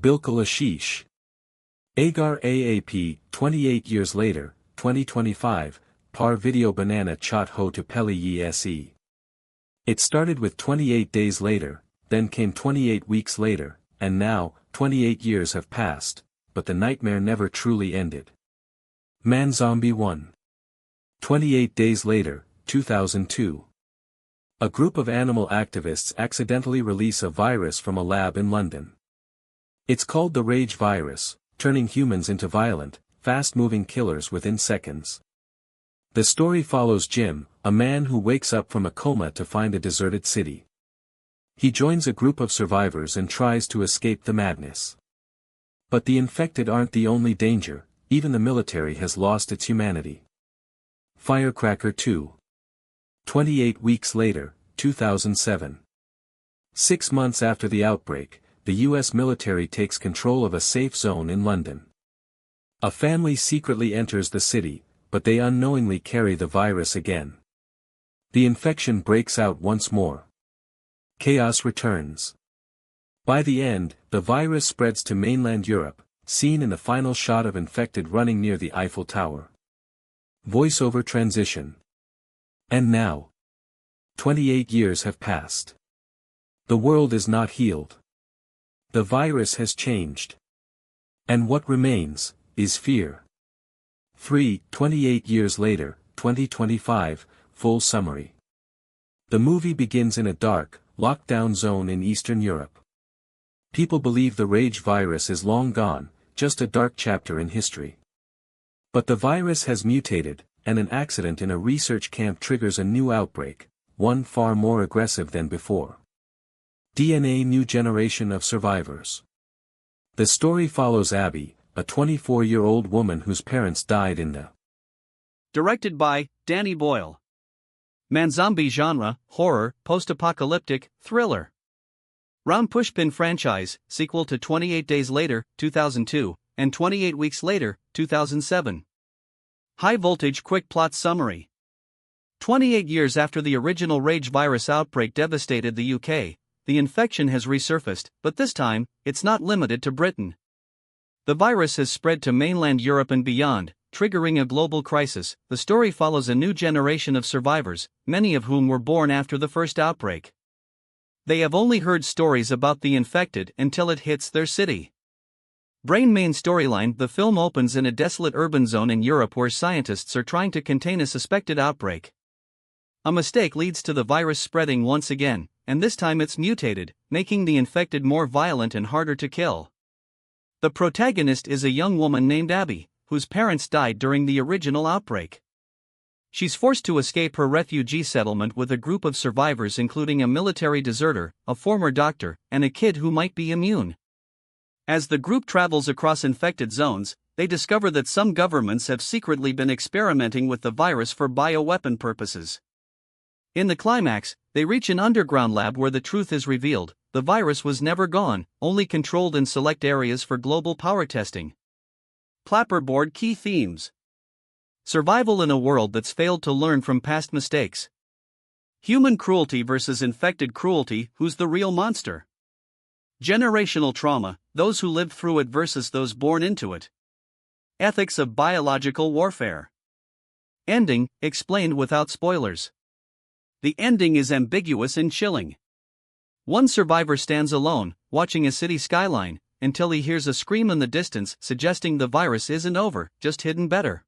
Bilkul Ashish. Agar AAP, 28 years later, 2025, Par Video Banana Chat Ho to Peli Yi Se. It started with 28 days later, then came 28 weeks later, and now, 28 years have passed, but the nightmare never truly ended. Man Zombie 1. 28 days later, 2002. A group of animal activists accidentally release a virus from a lab in London. It's called the Rage virus, turning humans into violent, fast-moving killers within seconds. The story follows Jim, a man who wakes up from a coma to find a deserted city. He joins a group of survivors and tries to escape the madness. But the infected aren't the only danger, even the military has lost its humanity. Firecracker 2. 28 weeks later, 2007. 6 months after the outbreak, the US military takes control of a safe zone in London. A family secretly enters the city, but they unknowingly carry the virus again. The infection breaks out once more. Chaos returns. By the end, the virus spreads to mainland Europe, seen in the final shot of infected running near the Eiffel Tower. Voiceover transition. And now. 28 years have passed. The world is not healed. The virus has changed. And what remains, is fear. 28 years later, 2025, full summary. The movie begins in a dark, lockdown zone in Eastern Europe. People believe the Rage virus is long gone, just a dark chapter in history. But the virus has mutated, and an accident in a research camp triggers a new outbreak, one far more aggressive than before. DNA New generation of survivors. The story follows Abby, a 24-year-old woman whose parents died in the. Directed by Danny Boyle. Man-zombie genre, horror, post-apocalyptic, thriller. Round Pushpin franchise, sequel to 28 Days Later, 2002, and 28 Weeks Later, 2007. High voltage quick plot summary. 28 years after the original Rage virus outbreak devastated the UK, the infection has resurfaced, but this time, it's not limited to Britain. The virus has spread to mainland Europe and beyond, triggering a global crisis. The story follows a new generation of survivors, many of whom were born after the first outbreak. They have only heard stories about the infected until it hits their city. Brain main storyline. The film opens in a desolate urban zone in Europe where scientists are trying to contain a suspected outbreak. A mistake leads to the virus spreading once again, and this time it's mutated, making the infected more violent and harder to kill. The protagonist is a young woman named Abby, whose parents died during the original outbreak. She's forced to escape her refugee settlement with a group of survivors including a military deserter, a former doctor, and a kid who might be immune. As the group travels across infected zones, they discover that some governments have secretly been experimenting with the virus for bioweapon purposes. In the climax, they reach an underground lab where the truth is revealed. The virus was never gone, only controlled in select areas for global power testing. Clapperboard key themes. Survival in a world that's failed to learn from past mistakes. Human cruelty versus infected cruelty. Who's the real monster? Generational trauma, those who lived through it versus those born into it. Ethics of biological warfare. Ending, explained without spoilers. The ending is ambiguous and chilling. One survivor stands alone, watching a city skyline, until he hears a scream in the distance suggesting the virus isn't over, just hidden better.